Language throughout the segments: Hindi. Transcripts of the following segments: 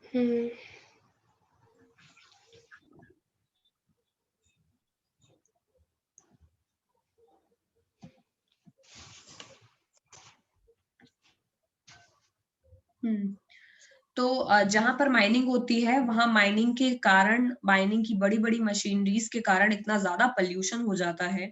हम्म। तो जहां पर माइनिंग होती है वहां माइनिंग के कारण, माइनिंग की बड़ी बड़ी मशीनरीज के कारण इतना ज्यादा पोल्यूशन हो जाता है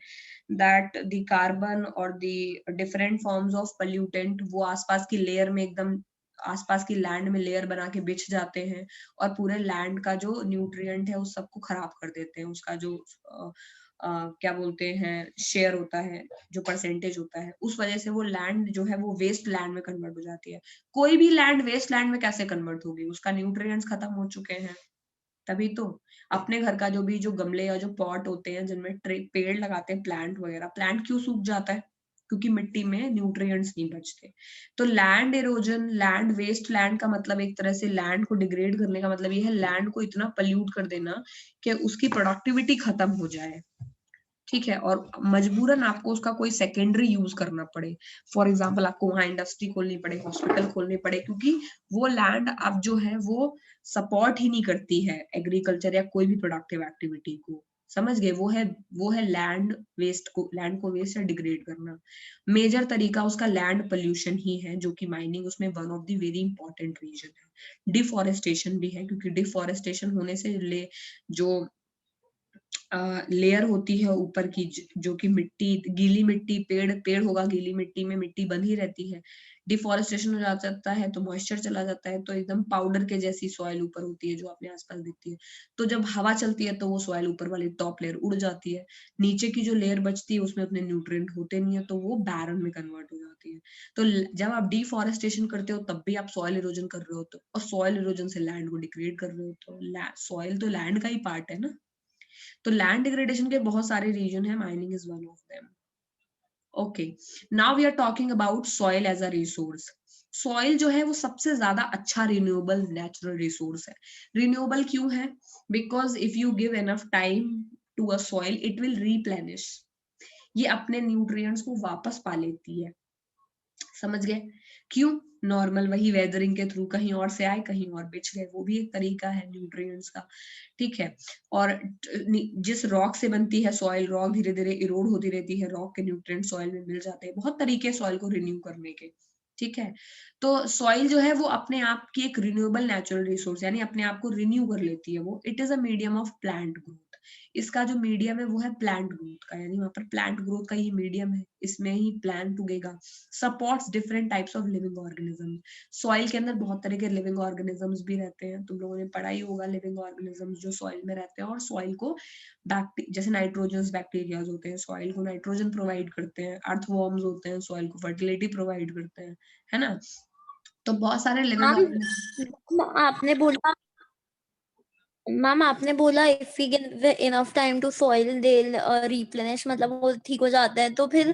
दैट द कार्बन और the different forms of pollutant वो आसपास की लेयर में एकदम, आसपास की लैंड में लेयर बना के बिछ जाते हैं और पूरे लैंड का जो न्यूट्रिएंट है उस सबको खराब कर देते हैं। उसका जो क्या बोलते हैं शेयर होता है, जो परसेंटेज होता है, उस वजह से वो लैंड जो है वो वेस्ट लैंड में कन्वर्ट हो जाती है। कोई भी लैंड वेस्ट लैंड में कैसे कन्वर्ट होगी? उसका न्यूट्रिएंट्स खत्म हो चुके हैं। तभी तो अपने घर का जो गमले या जो पॉट होते हैं जिनमें पेड़ लगाते हैं, प्लांट वगैरह, प्लांट क्यों सूख जाता है? क्योंकि मिट्टी में न्यूट्रिएंट्स नहीं बचते। तो land erosion, land waste, land का मतलब एक तरह से लैंड को डिग्रेड करने का मतलब ये है लैंड को इतना पल्यूट कर देना कि उसकी प्रोडक्टिविटी खत्म हो जाए। ठीक है, और मजबूरन आपको उसका कोई सेकेंडरी यूज करना पड़े। फॉर एग्जाम्पल आपको वहां इंडस्ट्री खोलनी पड़े, हॉस्पिटल खोलने पड़े, क्योंकि वो लैंड अब जो है वो सपोर्ट ही नहीं करती है एग्रीकल्चर या कोई भी प्रोडक्टिव एक्टिविटी को। समझ गए? वो है लैंड वेस्ट को, लैंड को वेस्ट या डिग्रेड करना। मेजर तरीका उसका लैंड पोल्यूशन ही है, जो कि माइनिंग उसमें one of the very important reason है। डिफॉरेस्टेशन भी है, क्योंकि डिफॉरेस्टेशन होने से जो लेयर होती है ऊपर की, जो कि मिट्टी, गीली मिट्टी, पेड़ पेड़ होगा, गीली मिट्टी में मिट्टी बंधी रहती है। डिफॉरेस्टेशन हो जाता है तो मॉइस्चर चला जाता है, तो एकदम पाउडर के जैसी सॉइल ऊपर होती है जो अपने आसपास दिखती है। तो जब हवा चलती है तो वो सॉइल ऊपर वाली टॉप लेयर उड़ जाती है, नीचे की जो लेयर बचती है उसमें उतने न्यूट्रिएंट होते नहीं है, तो वो बैरन में कन्वर्ट हो जाती है। तो जब आप डिफॉरेस्टेशन करते हो तब भी आप सॉइल इरोजन कर रहे हो, तो और सॉइल इरोजन से लैंड को डिग्रेड कर रहे हो, तो सॉइल तो लैंड का ही पार्ट है ना। तो लैंड डिग्रेडेशन के बहुत सारे रीजन है, mining is one of them. Okay, now we are talking about soil as a resource. Soil जो है वो सबसे ज्यादा अच्छा रिन्यूएबल नेचुरल रिसोर्स है। रिन्यूएबल क्यों है? Because if you give enough time to a soil it will replenish. ये अपने न्यूट्रिएंट्स को वापस पा लेती है। समझ गए? क्यों? नॉर्मल वही वेदरिंग के थ्रू कहीं और से आए, कहीं और बिछ गए, वो भी एक तरीका है न्यूट्रिएंट्स का। ठीक है, और जिस रॉक से बनती है सॉइल, रॉक धीरे धीरे इरोड होती रहती है, रॉक के न्यूट्रिएंट सॉइल में मिल जाते हैं। बहुत तरीके सॉइल को रिन्यू करने के। ठीक है, तो सॉइल जो है वो अपने आप की एक रिन्यूएबल नेचुरल रिसोर्स, यानी अपने आप को रिन्यू कर लेती है वो। It is a medium of plant growth. इसका जो मीडियम है वो है प्लांट ग्रोथ का, यानी वहां पर प्लांट ग्रोथ का ही मीडियम है, इसमें ही प्लांट उगेगा। Supports different types of living organism. Soil के अंदर बहुत तरह के लिविंग ऑर्गेनिजम्स भी रहते हैं, तुम लोगों ने पढ़ा ही होगा लिविंग ऑर्गेनिजम्स जो सॉइल में रहते हैं और सॉइल को जैसे नाइट्रोजन बैक्टीरियाज होते हैं, सॉइल को नाइट्रोजन प्रोवाइड करते हैं। अर्थवॉर्म्स होते हैं, सॉइल को फर्टिलिटी प्रोवाइड करते हैं, है ना। तो बहुत सारे लिविंग मैम, ऑर्गेनिज्म। आपने बोला मैम आपने बोला if we give enough time to soil they replenish, मतलब वो ठीक हो जाता है। तो फिर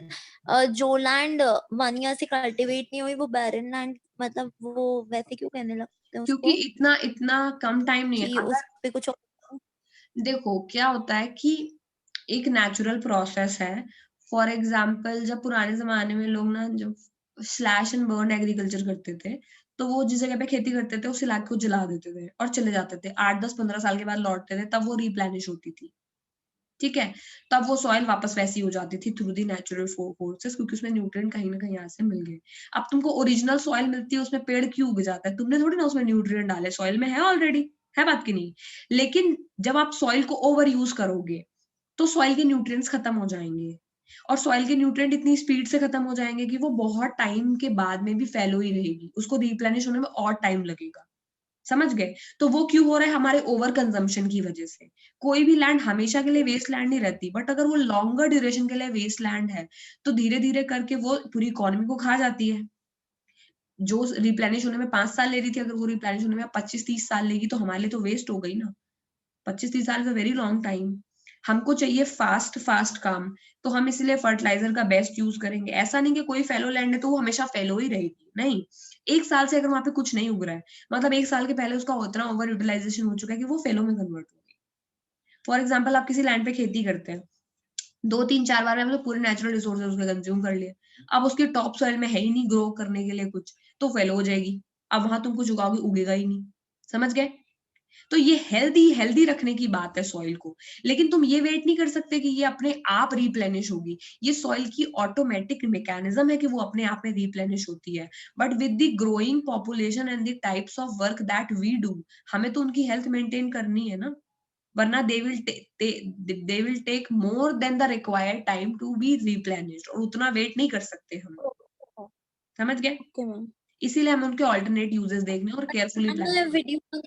जो लैंड 1 ईयर से कल्टीवेट नहीं हुई वो बैरन लैंड, मतलब वो वैसे क्यों कहने लगते हैं क्योंकि उसको इतना इतना कम टाइम नहीं है। कि उस अगर पे कुछ देखो क्या होता है कि एक नेचुरल प्रोसेस है। फॉर एग्जाम्पल जब पुराने जमाने में लोग ना, जब स्लैश एंड बर्न एग्रीकल्चर करते थे, तो वो जिस जगह पे खेती करते थे उस इलाके को जला देते थे और चले जाते थे। 8 10 15 साल के बाद लौटते थे, तब वो रिप्लेनिश होती थी। ठीक है, तब वो सॉइल वापस वैसी हो जाती थी थ्रू दी नेचुरल फोर्सेस, क्योंकि उसमें न्यूट्रिएंट कहीं ना कहीं यहाँ से मिल गए। अब तुमको ओरिजिनल सॉइल मिलती है, उसमें पेड़ क्यों उग जाता है? तुमने थोड़ी ना उसमें न्यूट्रिएंट डाले, सॉइल में है ऑलरेडी, है बात की नहीं। लेकिन जब आप सॉइल को ओवर यूज करोगे तो सॉइल के न्यूट्रिएंट्स खत्म हो जाएंगे, और सॉइल के न्यूट्रिएंट इतनी स्पीड से खत्म हो जाएंगे कि वो बहुत टाइम के बाद में भी फैलो ही रहेगी, उसको रिप्लेनिश होने में और टाइम लगेगा। समझ गए? तो वो क्यों हो रहा है? हमारे ओवर कंजम्पशन की वजह से। कोई भी लैंड हमेशा के लिए वेस्ट लैंड नहीं रहती, बट अगर वो लॉन्गर ड्यूरेशन के लिए वेस्ट लैंड है तो धीरे धीरे करके वो पूरी इकोनॉमी को खा जाती है। जो रिप्लेनिश होने में 5 साल ले रही थी, अगर वो रिप्लेनिश होने में 25 30 साल लेगी तो हमारे लिए तो वेस्ट हो गई ना। 25 30 साल is a very long time. हमको चाहिए फास्ट फास्ट काम, तो हम इसलिए फर्टिलाइजर का बेस्ट यूज करेंगे। ऐसा नहीं कि कोई फेलो लैंड है तो वो हमेशा फेलो ही रहेगी, नहीं। 1 साल से अगर वहां पे कुछ नहीं उग रहा है, मतलब 1 साल के पहले उसका उतना ओवर यूटिलाइजेशन हो चुका है कि वो फेलो में कन्वर्ट हो गई। फॉर एग्जाम्पल आप किसी लैंड पे खेती करते हैं, 2 3 4 बार में मतलब पूरे नेचुरल रिसोर्सेज उसके कंज्यूम कर लिए। अब उसके टॉप सॉइल में है ही नहीं ग्रो करने के लिए कुछ, तो फेलो हो जाएगी। अब वहां तुम कुछ उगाओगे, उगेगा ही नहीं। समझ गए? तो ये हेल्दी रखने की बात है सॉइल को, लेकिन तुम ये वेट नहीं कर सकते कि ये अपने आप रिप्लेनिश होगी। ये सॉइल की ऑटोमेटिक मैकेनिज्म है कि वो अपने आप में रिप्लेनिश होती है। But with the growing population and the types of work that we do, हमें तो उनकी हेल्थ मेंटेन करनी है ना, वरना they will take more than the required time to be replenished, और उतना वेट नहीं कर सकते हम। समझ गए? Okay ma'am. इसीलिए हमें उनके ऑल्टरनेट यूजेस देखने और केयरफुली मैम प्लान मैं करना। वीडियो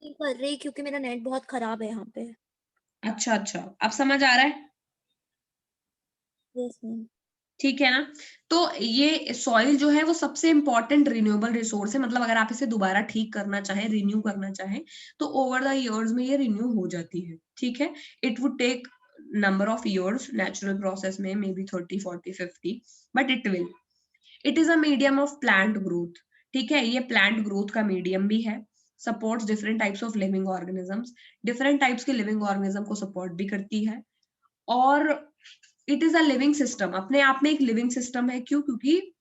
नहीं कर रही क्योंकि मेरा नेट बहुत खराब है यहाँ पे। अच्छा अच्छा, अब समझ आ रहा है? Yes ma'am. ठीक है ना? तो ये सॉइल जो है वो सबसे इंपॉर्टेंट रिन्यूएबल रिसोर्स है, मतलब अगर आप इसे दोबारा ठीक करना चाहें, रिन्यू करना चाहें, तो ओवर द इयर्स में ये रिन्यू हो जाती है। ठीक है? It would take number of years, natural process में may be 30, 40, 50, but it will. It is a medium of plant growth. ठीक है? ये प्लांट ग्रोथ का मीडियम भी है, supports different types of living organisms, different types के लिविंग ऑर्गेनिज्म को सपोर्ट भी करती है। और it is a living system, अपने आप में एक लिविंग सिस्टम है। क्यों? क्योंकि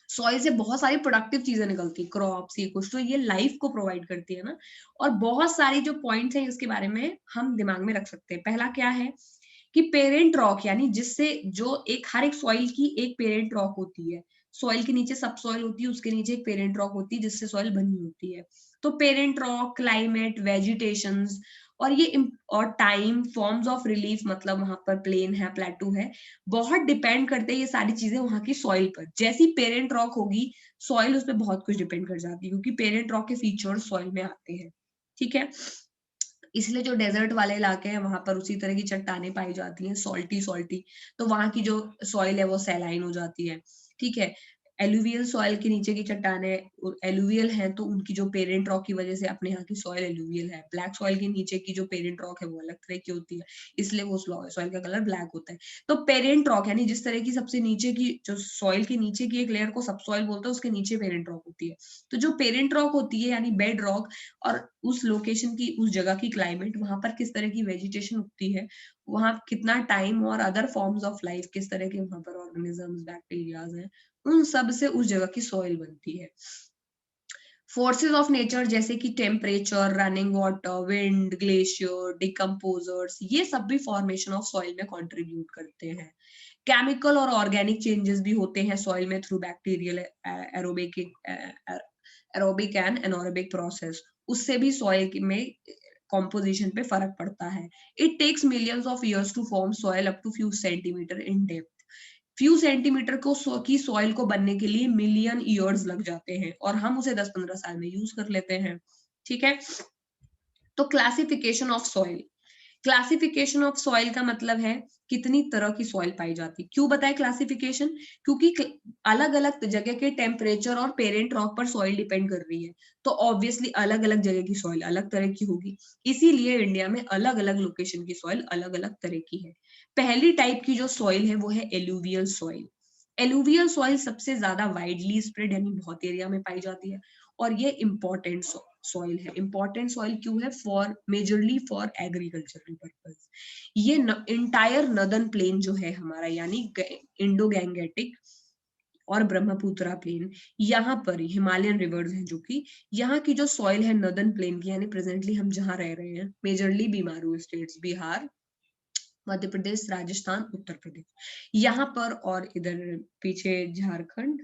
सॉइल से बहुत सारी प्रोडक्टिव चीजें निकलती है, क्रॉप्स, ये कुछ, तो ये लाइफ को प्रोवाइड करती है ना। और बहुत सारी जो पॉइंट्स हैं इसके बारे में हम दिमाग में रख सकते हैं। पहला क्या है कि पेरेंट रॉक, यानी जिससे जो एक हर एक सॉइल की एक पेरेंट रॉक होती है। सॉइल के नीचे सब सॉइल होती है, उसके नीचे एक पेरेंट रॉक होती है जिससे सॉइल बनी होती है। तो पेरेंट रॉक, क्लाइमेट, वेजिटेशंस, और ये और टाइम, फॉर्म्स ऑफ रिलीफ, मतलब वहां पर प्लेन है, प्लेटू है, बहुत डिपेंड करते हैं ये सारी चीजें वहां की सॉइल पर। जैसी पेरेंट रॉक होगी, सॉइल उस पर बहुत कुछ डिपेंड कर जाती है, क्योंकि पेरेंट रॉक के फीचर्स सॉइल में आते हैं। ठीक है? इसलिए जो डेजर्ट वाले इलाके हैं वहां पर उसी तरह की चट्टानें पाई जाती हैं, सॉल्टी सॉल्टी, तो वहां की जो सॉइल है वो सैलाइन हो जाती है। ठीक है? एलुवियल सॉइल के नीचे की चट्टानें एलुवियल हैं, तो उनकी जो पेरेंट रॉक की वजह से अपने यहाँ की सॉइल एलुवियल है। ब्लैक सॉइल के नीचे की जो पेरेंट रॉक है वो अलग तरह की होती है, इसलिए वो सॉइल का कलर ब्लैक होता है। तो पेरेंट रॉक यानी जिस तरह की सबसे नीचे की जो सॉइल के नीचे की एक लेयर को सब सॉइल बोलते हैं, उसके नीचे पेरेंट रॉक होती है। तो जो पेरेंट रॉक होती है यानी बेड रॉक, और उस लोकेशन की, उस जगह की क्लाइमेट, वहां पर किस तरह की वेजिटेशन उगती है, वहां कितना टाइम, और अदर फॉर्म्स ऑफ लाइफ, किस तरह के वहां पर ऑर्गेनिजम्स, बैक्टीरियाज हैं, उन सब से उस जगह की सॉइल बनती है। फोर्सेस ऑफ नेचर जैसे कि temperature, running water, wind, glacier, decomposers, ये सब भी फॉर्मेशन ऑफ सॉइल में कंट्रीब्यूट करते हैं। केमिकल और ऑर्गेनिक चेंजेस भी होते हैं सॉइल में through bacterial, aerobic and anaerobic process, उससे भी सॉइल में कॉम्पोजिशन पे फर्क पड़ता है। It takes millions of years to form soil up to few centimetre in depth. Few centimetre की सॉइल को बनने के लिए मिलियन ईयर्स लग जाते हैं, और हम उसे 10-15 साल में यूज कर लेते हैं। ठीक है? तो classification of soil, classification of soil का मतलब है कितनी तरह की सॉइल पाई जाती है। क्यों बताए क्लासिफिकेशन? क्योंकि अलग अलग जगह के टेम्परेचर और पेरेंट रॉक पर सॉइल डिपेंड कर रही है, तो ऑब्वियसली अलग अलग जगह की सॉइल अलग तरह की होगी। इसीलिए इंडिया में अलग अलग लोकेशन की सॉइल अलग अलग तरह की है। पहली टाइप की जो सॉइल है वो है एलुवियल सॉइल। एलुवियल सॉइल सबसे ज्यादा वाइडली स्प्रेड यानी बहुत एरिया में पाई जाती है, और ये इंपॉर्टेंट सॉइल है। इंपॉर्टेंट सॉइल क्यों है? For majorly for agricultural purpose. ये इंटायर नदर्न प्लेन जो है हमारा, यानी इंडो गैंगेटिक और ब्रह्मपुत्रा प्लेन, यहाँ पर हिमालयन रिवर्स हैं, जो कि यहाँ की जो सॉइल है नदर्न प्लेन की, यानी प्रेजेंटली हम जहाँ रह रहे हैं, मेजरली बीमारू स्टेट्स, बिहार, मध्य प्रदेश, राजस्थान, उत्तर प्रदेश, यहाँ पर, और इधर पीछे झारखंड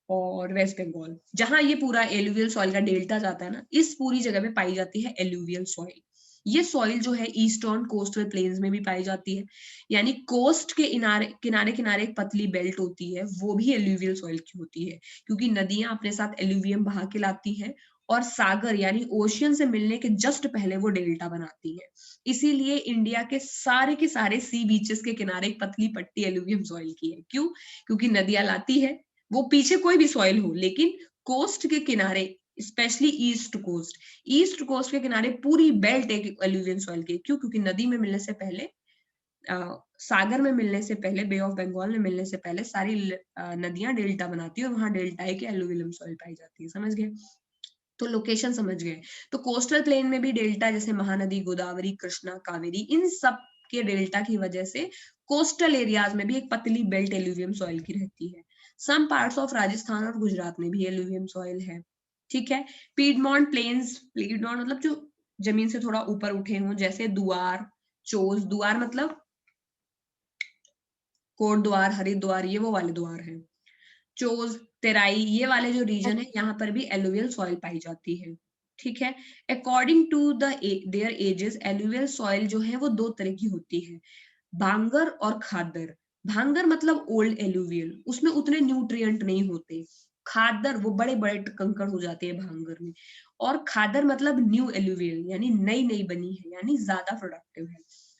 और वेस्ट बंगाल, जहां ये पूरा एलुवियल सॉइल का डेल्टा जाता है ना, इस पूरी जगह पे पाई जाती है एलुवियल सॉइल। ये सॉइल जो है ईस्टर्न कोस्टल प्लेन्स में भी पाई जाती है, यानी कोस्ट के किनारे किनारे किनारे एक पतली बेल्ट होती है, वो भी एलुवियल सॉइल की होती है, क्योंकि नदियां अपने साथ एलुवियम बहा के लाती हैं, और सागर यानी ओशियन से मिलने के जस्ट पहले वो डेल्टा बनाती है। इसीलिए इंडिया के सारे सी बीचेस के किनारे एक पतली पट्टी एलुवियम सॉइल की है। क्यों? क्योंकि नदियां लाती है, वो पीछे कोई भी सॉइल हो, लेकिन कोस्ट के किनारे, स्पेशली ईस्ट कोस्ट के किनारे पूरी बेल्ट एक एलुवियन सॉइल की। क्यों? क्योंकि नदी में मिलने से पहले, सागर में मिलने से पहले, बे ऑफ बंगाल में मिलने से पहले सारी नदियां डेल्टा बनाती है, और वहां डेल्टा की एलुवियम सॉइल पाई जाती है। समझ गए? तो लोकेशन समझ गए। तो कोस्टल प्लेन में भी डेल्टा, जैसे महानदी, गोदावरी, कृष्णा, कावेरी, इन सब के डेल्टा की वजह से कोस्टल एरियाज में भी एक पतली बेल्ट एलुवियम सॉइल की रहती है। सम पार्ट्स ऑफ राजस्थान और गुजरात में भी एलुवियम सॉइल है। ठीक है। पीडमॉन्ट प्लेन्स, पीडमॉन्ट मतलब जो जमीन से थोड़ा ऊपर उठे हों, जैसे दुआर, चोज, दुआर मतलब कोट द्वार, हरिद्वार, ये वो वाले द्वार हैं। चोज, तेराई, ये वाले जो रीजन है यहाँ पर भी एलुवियल सॉइल पाई जाती है। ठीक है। According to their ages, alluvial soil जो है वो दो तरह की होती है, भांगर और खादर। भांगर मतलब ओल्ड एलुवियल, उसमें उतने न्यूट्रिएंट नहीं होते। खादर वो बड़े बड़े कंकड़ हो जाते हैं भांगर में। और खादर मतलब न्यू एलुवियल, यानी नई नई बनी है, यानी ज्यादा प्रोडक्टिव है।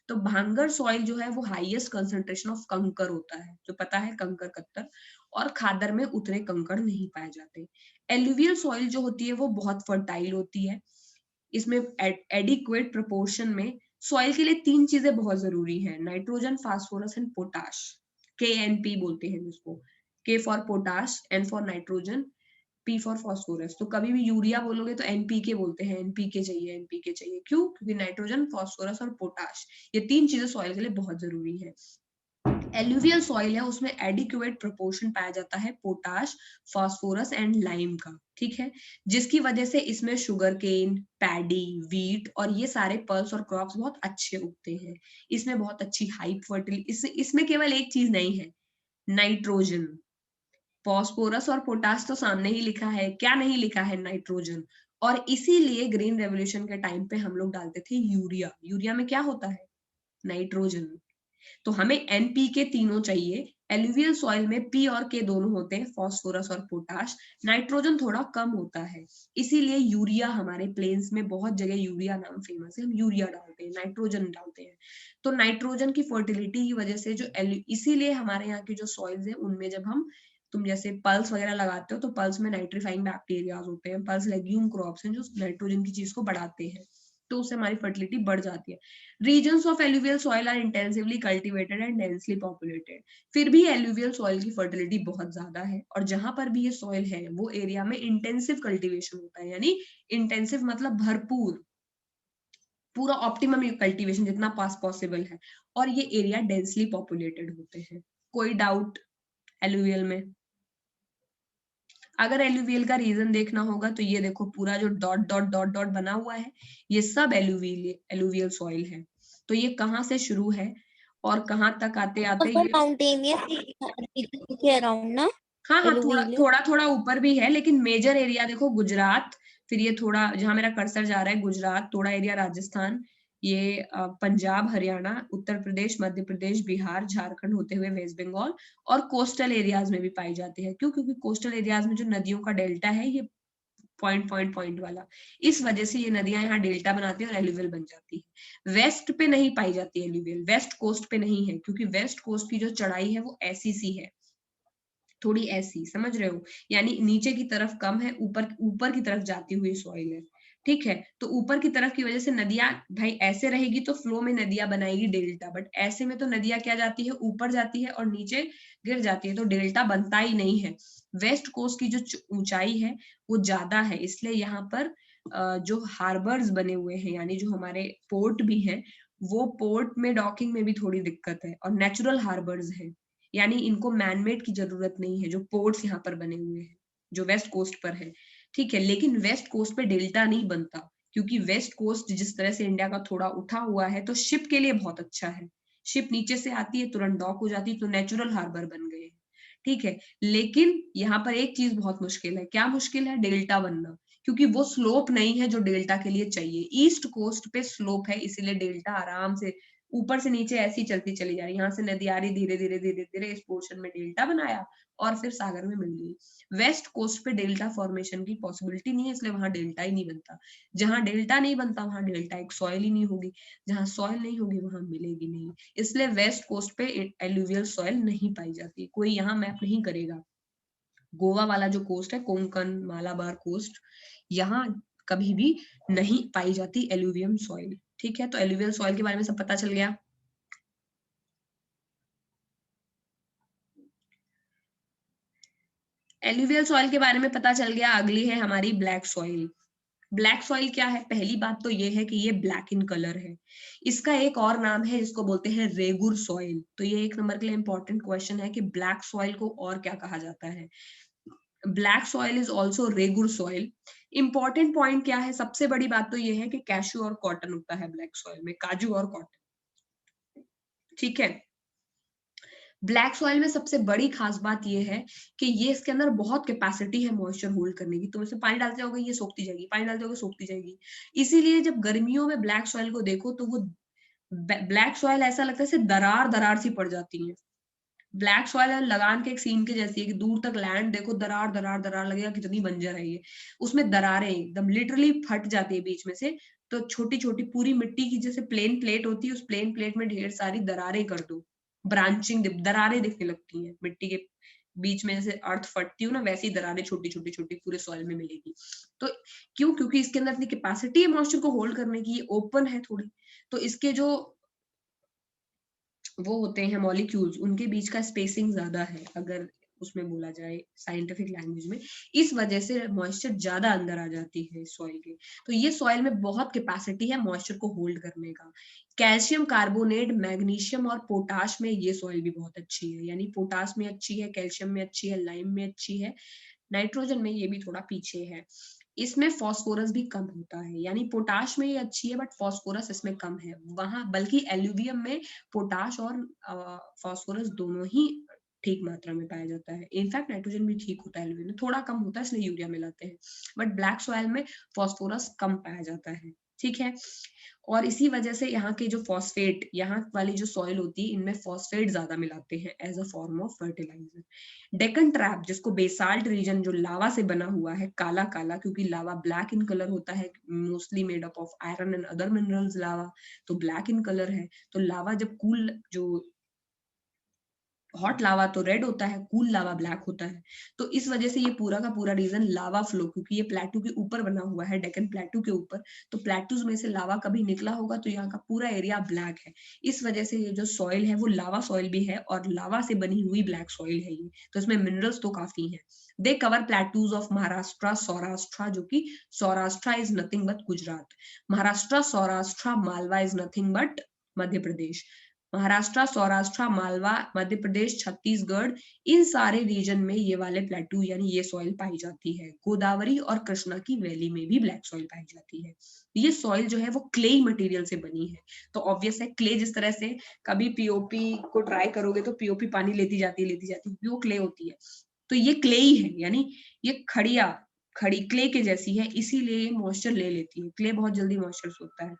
तो भांगर सॉइल जो है वो हाईएस्ट कंसंट्रेशन ऑफ कंकर होता है, जो पता है कंकर कत्तर, और खादर में उतने कंकड़ नहीं पाए जाते। एलुवियल सॉइल जो होती है वो बहुत फर्टाइल होती है। इसमें एडिक्वेट प्रोपोर्शन में सॉइल के लिए तीन चीजें बहुत जरूरी है, nitrogen, phosphorus and potash. KNP बोलते हैं जिसको, K for potash, N for nitrogen, P for phosphorus. तो कभी भी यूरिया बोलोगे तो NPK बोलते हैं, NPK चाहिए, NPK चाहिए। क्यों? क्योंकि नाइट्रोजन, फास्फोरस और पोटाश, ये तीन चीजें सॉइल के लिए बहुत जरूरी है। एलुवियल सॉइल है, उसमें एडिक्वेट प्रोपोर्शन पाया जाता है पोटाश, फास्फोरस एंड लाइम का। ठीक है। जिसकी वजह से इसमें शुगर केन, पैडी, वीट और ये सारे पल्स और क्रॉप्स बहुत अच्छे उगते हैं। इसमें बहुत अच्छी हाई फर्टिलिटी, इसमें केवल एक चीज नहीं है, नाइट्रोजन। फास्फोरस और पोटाश तो सामने ही लिखा है, क्या नहीं लिखा है? नाइट्रोजन। और इसीलिए ग्रीन रेवोल्यूशन के टाइम पे हम लोग डालते थे यूरिया। यूरिया में क्या होता है? नाइट्रोजन। तो हमें एनपीके तीनों चाहिए। एलुवियल सॉइल में पी और के दोनों होते हैं, फास्फोरस और पोटाश। नाइट्रोजन थोड़ा कम होता है, इसीलिए यूरिया हमारे प्लेन्स में बहुत जगह यूरिया नाम फेमस है, हम यूरिया डालते हैं, नाइट्रोजन डालते हैं। तो नाइट्रोजन की फर्टिलिटी की वजह से जो इसीलिए हमारे यहाँ की जो सॉइल्स है उनमें जब हम, तुम जैसे पल्स वगैरह लगाते हो तो पल्स में नाइट्रीफाइंग बैक्टीरिया होते हैं, पल्स लेग्यूम क्रॉप्स हैं जो नाइट्रोजन की चीज को बढ़ाते हैं, तो उससे हमारी फर्टिलिटी बढ़ जाती है। Regions of alluvial soil are intensively cultivated and densely populated. फिर भी alluvial soil की fertility बहुत ज्यादा है, और जहां पर भी ये soil है वो एरिया में intensive cultivation होता है, यानी intensive मतलब भरपूर, पूरा ऑप्टिमम कल्टीवेशन जितना पास पॉसिबल है, और ये एरिया डेंसली पॉपुलेटेड होते हैं। कोई डाउट एलुवियल में? अगर एलुवियल का रीजन देखना होगा तो ये देखो, पूरा जो डॉट डॉट डॉट डॉट बना हुआ है ये सब एलुवियल सॉइल है। तो ये कहाँ से शुरू है और कहाँ तक आते आते ये, माउंटेनियस के अराउंड ना हाँ हाँ, थोड़ा एलुविल। थोड़ा थोड़ा ऊपर भी है, लेकिन मेजर एरिया देखो गुजरात, फिर ये थोड़ा जहां मेरा कर्सर जा रहा है गुजरात, थोड़ा एरिया राजस्थान, ये पंजाब, हरियाणा, उत्तर प्रदेश, मध्य प्रदेश, बिहार, झारखंड होते हुए वेस्ट बंगाल, और कोस्टल एरियाज में भी पाई जाती है। क्यों? क्योंकि कोस्टल एरियाज में जो नदियों का डेल्टा है ये पॉइंट पॉइंट पॉइंट वाला, इस वजह से ये नदियां यहाँ डेल्टा बनाती है और एलुवियल बन जाती है। वेस्ट पे नहीं पाई जाती है एलुवियल, वेस्ट कोस्ट पे नहीं है, क्योंकि वेस्ट कोस्ट की जो चढ़ाई है वो ऐसी सी है, थोड़ी ऐसी, समझ रहे हो? यानी नीचे की तरफ कम है, ऊपर ऊपर की तरफ जाती हुई सॉइल है। ठीक है। तो ऊपर की तरफ की वजह से नदियां, भाई ऐसे रहेगी तो फ्लो में नदियां बनाएगी डेल्टा, बट ऐसे में तो नदियां क्या जाती है? ऊपर जाती है और नीचे गिर जाती है, तो डेल्टा बनता ही नहीं है। वेस्ट कोस्ट की जो ऊंचाई है वो ज्यादा है, इसलिए यहाँ पर जो हार्बर्स बने हुए हैं, यानी जो हमारे पोर्ट भी हैं, वो पोर्ट में डॉकिंग में भी थोड़ी दिक्कत है, और नेचुरल हार्बर्स है, यानी इनको मैनमेड की जरूरत नहीं है, जो पोर्ट्स यहाँ पर बने हुए हैं जो वेस्ट कोस्ट पर है। ठीक है। लेकिन वेस्ट कोस्ट पे डेल्टा नहीं बनता, क्योंकि वेस्ट कोस्ट जिस तरह से इंडिया का थोड़ा उठा हुआ है, तो शिप के लिए बहुत अच्छा है। शिप नीचे से आती है, तुरंत डॉक हो जाती है, तो नेचुरल हार्बर बन गए। ठीक है। लेकिन यहाँ पर एक चीज बहुत मुश्किल है। क्या मुश्किल है? डेल्टा बनना, क्योंकि वो स्लोप नहीं है जो डेल्टा के लिए चाहिए। ईस्ट कोस्ट पे स्लोप है, इसीलिए डेल्टा आराम से ऊपर से नीचे ऐसी चलती चली जा रही है। यहाँ से नदी आ रही, धीरे धीरे धीरे धीरे इस पोर्शन में डेल्टा बनाया और फिर सागर में मिल गई। वेस्ट कोस्ट पे डेल्टा फॉर्मेशन की पॉसिबिलिटी नहीं है, इसलिए वहां डेल्टा ही नहीं बनता। जहां डेल्टा नहीं बनता वहां डेल्टा एक सॉइल ही नहीं होगी, जहां सॉइल नहीं होगी वहां मिलेगी नहीं, इसलिए वेस्ट कोस्ट पे एलुवियल सॉइल नहीं पाई जाती। कोई यहाँ मैप नहीं करेगा। गोवा वाला जो कोस्ट है, कोंकण, मालाबार कोस्ट, यहाँ कभी भी नहीं पाई जाती एलुवियम सॉइल। ठीक है। तो एलुवियल सॉइल के बारे में सब पता चल गया। एलुवियल सॉइल के बारे में पता चल गया। अगली है हमारी ब्लैक सॉइल। ब्लैक सॉइल क्या है? पहली बात तो ये है कि ये ब्लैक इन कलर है। इसका एक और नाम है जिसको बोलते हैं रेगुर सॉइल। तो ये एक नंबर के लिए इंपॉर्टेंट क्वेश्चन है कि ब्लैक सॉइल को और क्या कहा जाता है। Black soil is also regur soil. Important point क्या है, सबसे बड़ी बात तो ये है कि कैशू और कॉटन उगता है ब्लैक सॉइल में, काजू और कॉटन, ठीक है। ब्लैक सॉइल में सबसे बड़ी खास बात ये है कि ये इसके अंदर बहुत कैपेसिटी है मॉइस्चर होल्ड करने की। तुम इसमें पानी डालते जाओगे ये सोखती जाएगी, पानी डालते जाओगे सोखती जाएगी। इसीलिए जब गर्मियों में ब्लैक सॉइल को देखो तो वो ब्लैक सॉइल ऐसा लगता है जैसे दरार दरार सी पड़ जाती है। ब्लैक सॉइल लगान के एक सीन के जैसी है कि दूर तक लैंड देखो, दरार दरार दरार लगेगा, कितनी बंजर है ये। उसमें दरारें एकदम लिटरली फट जाती है बीच में से। तो छोटी छोटी पूरी मिट्टी की जैसे प्लेन प्लेट होती है, उस प्लेन प्लेट में ढेर सारी दरारें कर दो, ब्रांचिंग दरारें दिखने लगती हैं मिट्टी के बीच में, जैसे अर्थ फटती हो ना वैसी दरारें छोटी छोटी छोटी पूरे सॉइल में मिलेगी। तो क्यों? क्योंकि इसके अंदर इतनी कैपेसिटी है मॉइस्चर को होल्ड करने की, ये ओपन है थोड़ी, तो इसके जो वो होते हैं मॉलिक्यूल्स, उनके बीच का स्पेसिंग ज्यादा है, अगर उसमें बोला जाए साइंटिफिक लैंग्वेज में। इस वजह से मॉइस्चर ज्यादा अंदर आ जाती है सॉइल के। तो ये सॉइल में बहुत कैपेसिटी है मॉइस्चर को होल्ड करने का। कैल्शियम कार्बोनेट, मैग्नीशियम और पोटाश में ये सॉइल भी बहुत अच्छी है, यानी पोटाश में अच्छी है, कैल्शियम में अच्छी है, लाइम में अच्छी है, नाइट्रोजन में ये भी थोड़ा पीछे है। इसमें फास्फोरस भी कम होता है, यानी पोटाश में ये अच्छी है बट फास्फोरस इसमें कम है वहां, बल्कि एल्यूवियम में पोटाश और फास्फोरस दोनों ही ठीक मात्रा में पाया जाता है। इनफैक्ट नाइट्रोजन भी ठीक होता है एल्यूवियम में, थोड़ा कम होता है इसलिए यूरिया मिलाते हैं, बट ब्लैक सॉइल में फास्फोरस कम पाया जाता है, ठीक है। और इसी वजह से यहाँ के जो फॉस्फेट, यहाँ वाली जो सॉइल होती है इनमें फॉस्फेट ज्यादा मिलाते हैं as a form of fertilizer. Deccan trap, जिसको बेसाल्ट रीजन जो लावा से बना हुआ है, काला काला, क्योंकि लावा ब्लैक इन कलर होता है, mostly made up of iron and other minerals lava, तो ब्लैक इन कलर है। तो लावा जब कूल, जो हॉट लावा तो रेड होता है, कूल लावा ब्लैक होता है। तो इस वजह से ये पूरा का पूरा रीजन लावा फ्लो, क्योंकि ये प्लेटू के ऊपर बना हुआ है, डेक्कन प्लेटू के ऊपर, तो प्लेटूज में से लावा कभी निकला होगा तो यहाँ का पूरा एरिया ब्लैक है। इस वजह से ये जो सॉइल है वो लावा सॉइल भी है और लावा से बनी हुई ब्लैक सॉइल है ये। तो इसमें मिनरल्स तो काफी है। They cover plateaus of Maharashtra, Saurashtra, जो कि Saurashtra is nothing but Gujarat, Maharashtra, Saurashtra, Malwa is nothing but Madhya Pradesh. Maharashtra, Saurashtra, Malwa, Madhya Pradesh, Chhattisgarh, इन सारे रीजन में ये वाले प्लेटू यानी ये सॉइल पाई जाती है। गोदावरी और कृष्णा की वैली में भी ब्लैक सॉइल पाई जाती है। ये सॉइल जो है वो क्ले मटेरियल से बनी है, तो ऑब्वियस है क्ले, जिस तरह से कभी पीओपी को ट्राई करोगे तो पीओपी पानी लेती जाती है लेती जाती है, वो क्ले होती है, तो ये क्ले ही है, यानी ये खड़ी क्ले के जैसी है, इसीलिए ये मॉइस्चर ले लेती है। क्ले बहुत जल्दी मॉइस्चर सोखता है,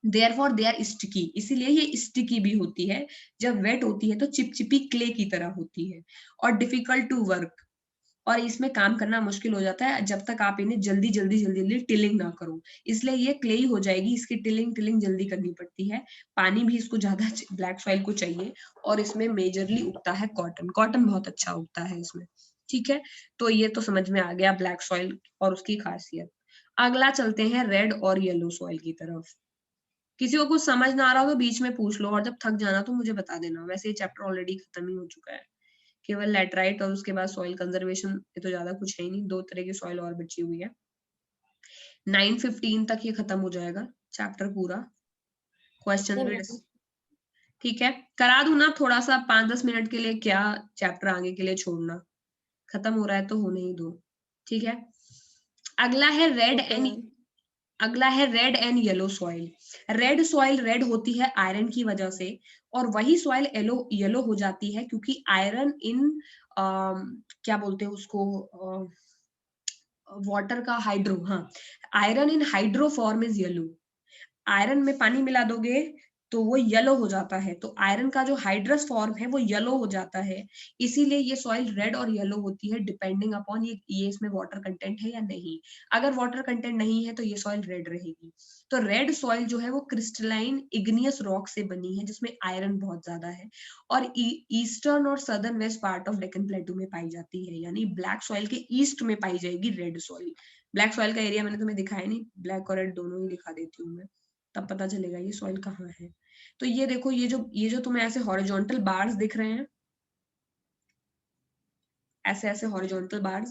देयरफॉर दे आर स्टिकी, इसीलिए ये स्टिकी भी होती है। जब वेट होती है तो चिपचिपी क्ले की तरह होती है और डिफिकल्ट टू वर्क, और इसमें काम करना मुश्किल हो जाता है जब तक आप इन्हें जल्दी जल्दी जल्दी जल्दी टिलिंग ना करो, इसलिए ये क्ले ही हो जाएगी, इसकी टिलिंग टिलिंग जल्दी करनी पड़ती है। पानी भी इसको ज्यादा ब्लैक सॉइल को चाहिए, और इसमें मेजरली उगता है कॉटन, कॉटन बहुत अच्छा उगता है इसमें, ठीक है। तो ये तो समझ में आ गया ब्लैक सॉइल और उसकी खासियत। अगला चलते हैं रेड और येलो सॉइल की तरफ। किसी को कुछ समझ ना आ रहा हो तो बीच में पूछ लो, और जब थक जाना तो मुझे बता देना, वैसे ये चैप्टर ऑलरेडी खत्म ही हो चुका है। केवल लैटराइट और उसके बाद सॉइल कंजर्वेशन, ये तो ज्यादा कुछ है ही नहीं, दो तरह की सॉइल और बची हुई है। 9:15 तक ये खत्म हो जाएगा चैप्टर पूरा, क्वेश्चन भी ठीक है। करा दूं ना थोड़ा सा 5-10 मिनट के लिए, क्या चैप्टर आगे के लिए छोड़ना, खत्म हो रहा है तो होने ही दो, ठीक है। अगला है रेड एंड अगला है red and yellow soil. Red soil red होती है आयरन की वजह से, और वही सॉइल येलो येलो हो जाती है क्योंकि आयरन इन क्या बोलते हैं उसको, वाटर का हाइड्रो, हाँ, iron in hydro form is yellow. Iron में पानी मिला दोगे तो वो येलो हो जाता है, तो आयरन का जो हाइड्रस फॉर्म है वो येलो हो जाता है, इसीलिए ये सॉइल रेड और येलो होती है डिपेंडिंग अपॉन ये इसमें वाटर कंटेंट है या नहीं। अगर वाटर कंटेंट नहीं है तो ये सॉइल रेड रहेगी। तो रेड सॉइल जो है वो क्रिस्टलाइन इग्नियस रॉक से बनी है जिसमें आयरन बहुत ज्यादा है, और ईस्टर्न और southern west part of Deccan प्लेटू में पाई जाती है, यानी ब्लैक सॉइल के ईस्ट में पाई जाएगी रेड सॉइल। ब्लैक सॉइल का एरिया मैंने तुम्हें दिखाया नहीं, ब्लैक और रेड दोनों ही दिखा देती हूँ मैं, तब पता चलेगा ये सॉइल कहाँ है। तो ये देखो, ये जो तुम्हें ऐसे हॉरिजॉन्टल बार्स दिख रहे हैं, ऐसे ऐसे horizontal bars,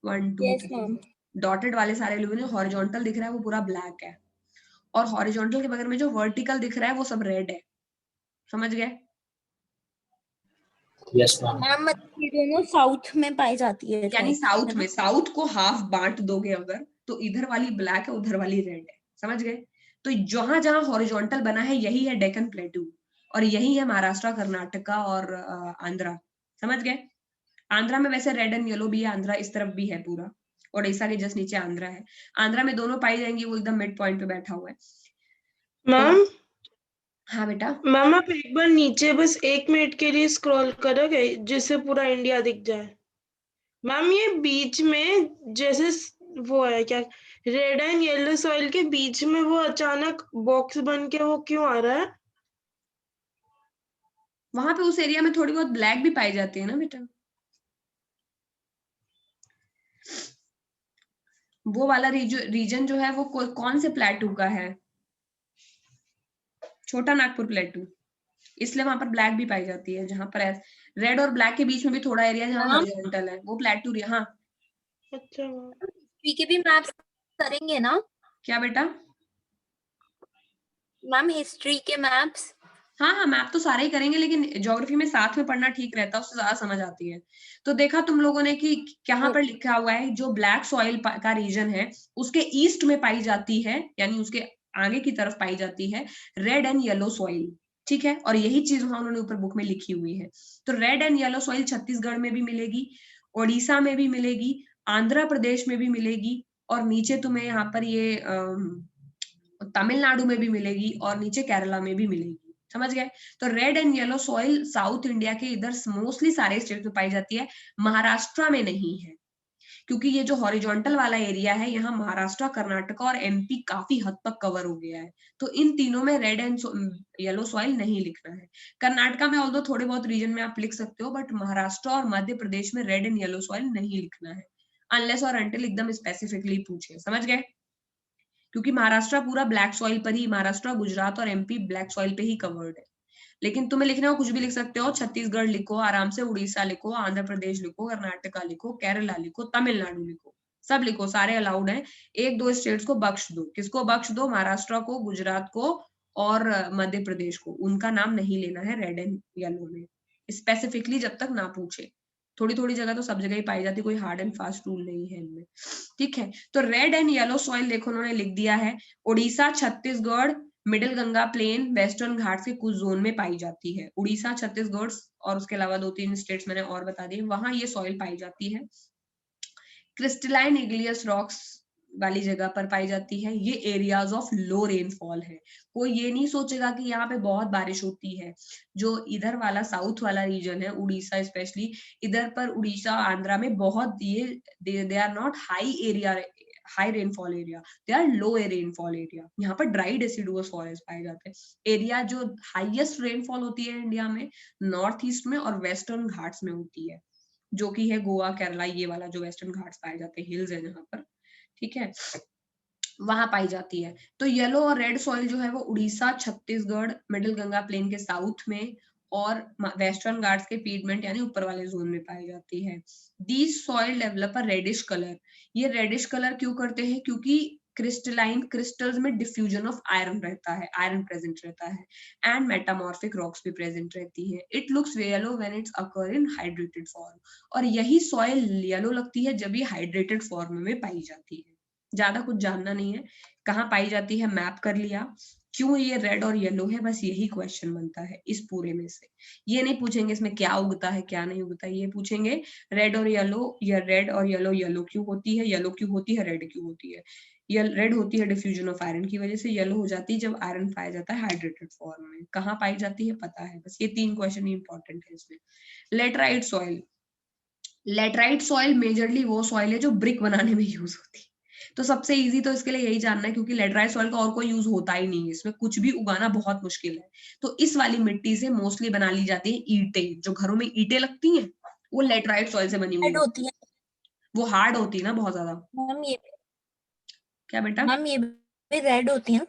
1 2 yes 3 ma'am. Dotted वाले सारे एल्यूमिनियम हॉरिजॉन्टल दिख रहा है वो पूरा ब्लैक है, और हॉरिजॉन्टल के बगल में जो वर्टिकल दिख रहा है वो सब रेड है, समझ गए। Yes ma'am. मैम मतलब ये दोनों साउथ में पाई जाती है यानी शायद, साउथ है में, ना? साउथ को हाफ बांट दोगे अगर, तो इधर वाली ब्लैक है, उधर वाली रेड है, समझ गए? तो जहां जहां हॉरिजॉन्टल बना है यही है डेक्कन प्लेटू, और यही है महाराष्ट्र, कर्नाटका और आंध्रा, समझ गए? आंध्रा में वैसे रेड एंड येलो भी है, आंध्रा इस तरफ भी है पूरा, ओडिशा के जस्ट नीचे आंध्रा है। आंध्रा में दोनों पाई जाएंगी, वो एकदम मिड पॉइंट पे बैठा हुआ है। मैम हाँ बेटा। मैम आप एक बार नीचे बस 1 मिनट के लिए स्क्रॉल करोगे जिससे पूरा इंडिया दिख जाए। मैम ये बीच में जैसे वो है क्या, रेड एंड येलो सॉइल के बीच में वो अचानक बॉक्स बन के वो क्यों आ रहा है? वहां पे उस एरिया में थोड़ी बहुत ब्लैक भी पाई जाती है ना बेटा, वो वाला रीजन जो है वो कौन से प्लेटू का है? छोटा नागपुर प्लेटू, इसलिए वहां पर ब्लैक भी पाई जाती है। जहां पर रेड और ब्लैक के बीच में भी थोड़ा एरिया जहां हॉरिजॉन्टल है, वो प्लेटू। हाँ अच्छा मैम। हिस्ट्री के भी मैप्स करेंगे ना क्या बेटा? मैम, हिस्ट्री के मैप्स? हाँ हाँ, मैप तो सारे ही करेंगे, लेकिन ज्योग्राफी में साथ में पढ़ना ठीक रहता है, उससे ज्यादा समझ आती है। तो देखा तुम लोगों ने कि कहाँ पर लिखा हुआ है, जो ब्लैक सॉइल का रीजन है उसके ईस्ट में पाई जाती है, यानी उसके आगे की तरफ पाई जाती है रेड एंड येलो सॉइल, ठीक है? और यही चीज वहां उन्होंने ऊपर बुक में लिखी हुई है। तो red and yellow soil Chhattisgarh में भी मिलेगी, ओडिशा में भी मिलेगी, आंध्र प्रदेश में भी मिलेगी, और नीचे तुम्हें यहाँ पर ये तमिलनाडु में भी मिलेगी, और नीचे केरला में भी मिलेगी, समझ गए? तो red and yellow soil south India के इधर मोस्टली सारे स्टेट में पाई जाती है, महाराष्ट्र में नहीं है, क्योंकि ये जो हॉरिजॉन्टल वाला एरिया है, यहाँ महाराष्ट्र, कर्नाटक और एमपी काफी हद तक कवर हो गया है। तो इन तीनों में रेड एंड येलो सॉइल नहीं लिखना है। कर्नाटका में ऑल्दो थोड़े बहुत रीजन में आप लिख सकते हो, बट महाराष्ट्र और मध्य प्रदेश में रेड एंड येलो सॉइल नहीं लिखना है, अनलेस और अनटिल एकदम स्पेसिफिकली पूछे, समझ गए? क्योंकि महाराष्ट्र पूरा ब्लैक सॉइल पर ही, महाराष्ट्र, गुजरात और एमपी ब्लैक सॉइल पे ही कवर्ड है। लेकिन तुम्हें लिखना हो कुछ भी लिख सकते हो, छत्तीसगढ़ लिखो आराम से, उड़ीसा लिखो, आंध्र प्रदेश लिखो, कर्नाटका लिखो, केरला लिखो, तमिलनाडु लिखो, सब लिखो, सारे अलाउड हैं। एक दो स्टेट्स को बख्श दो। किसको बख्श दो? महाराष्ट्र को, गुजरात को और मध्य प्रदेश को, उनका नाम नहीं लेना है रेड एंड येलो में स्पेसिफिकली, जब तक ना पूछे। थोड़ी थोड़ी जगह तो सब जगह ही पाई जाती, कोई हार्ड एंड फास्ट रूल नहीं है इनमें, ठीक है? तो रेड एंड येलो सॉइल देखो उन्होंने लिख दिया है, Orissa, Chhattisgarh, middle Ganga plain, western Ghats के कुछ जोन में पाई जाती है। उड़ीसा, छत्तीसगढ़ और उसके अलावा 2-3 स्टेट्स मैंने और बता दिए, वहां ये सॉइल पाई जाती है। क्रिस्टलाइन इग्लियस रॉक्स वाली जगह पर पाई जाती है। ये एरियाज ऑफ लो रेनफॉल है। कोई ये नहीं सोचेगा कि यहाँ पे बहुत बारिश होती है। जो इधर वाला साउथ वाला रीजन है, उड़ीसा स्पेशली, इधर पर उड़ीसा, आंध्रा में बहुत ये they are not high rainfall area, they are low rainfall area. यहाँ पर ड्राई डेसिडुअस फॉरेस्ट पाए जाते हैं। एरिया जो हाईएस्ट रेनफॉल होती है इंडिया में, नॉर्थ ईस्ट में और वेस्टर्न घाट्स में होती है, जो कि है गोवा, केरला, ये वाला जो वेस्टर्न घाट्स पाए जाते हैं, हिल्स है जहाँ पर, ठीक है, वहां पाई जाती है। तो येलो और रेड सॉइल जो है वो उड़ीसा, छत्तीसगढ़, मिडिल गंगा प्लेन के साउथ में और वेस्टर्न घाट्स के पीडमेंट यानी ऊपर वाले जोन में पाई जाती है। These soil develop a reddish colour. ये रेडिश कलर क्यों करते हैं? क्योंकि क्रिस्टलाइन क्रिस्टल्स में डिफ्यूजन ऑफ आयरन रहता है, आयरन प्रेजेंट रहता है, एंड मेटामॉर्फिक रॉक्स भी प्रेजेंट रहती है। It looks yellow when it's occur in hydrated form. और यही सॉइल येलो लगती है जब ये हाइड्रेटेड फॉर्म में पाई जाती है। ज्यादा कुछ जानना नहीं है, कहाँ पाई जाती है मैप कर लिया, क्यों ये रेड और येलो है, बस यही क्वेश्चन बनता है इस पूरे में से। ये नहीं पूछेंगे इसमें क्या उगता है क्या नहीं उगता है, ये पूछेंगे रेड और येलो, या रेड और येलो, येलो क्यों होती है, येलो क्यों होती है, रेड क्यों होती है। ये रेड होती है डिफ्यूजन ऑफ आयरन की वजह से, येलो हो जाती है जब आयरन पाया जाता है हाइड्रेटेड फॉर्म में। कहाँ पाई जाती है पता है, बस ये 3 क्वेश्चन ही इंपॉर्टेंट है इसमें। Laterite soil. Laterite soil majorly वो सॉइल है जो ब्रिक बनाने में यूज होती है। तो सबसे इजी तो इसके लिए यही जानना है, क्योंकि लेटराइट सॉइल का और कोई यूज होता ही नहीं है, इसमें कुछ भी उगाना बहुत मुश्किल है। तो इस वाली मिट्टी से मोस्टली बना ली जाती है ईंटें। जो घरों में ईंटें लगती हैं वो लेटराइट सॉइल से बनी हुई होती है वो हार्ड होती है ना बहुत ज्यादा। मैम, ये क्या बेटा? मैम ये भी रेड होती है,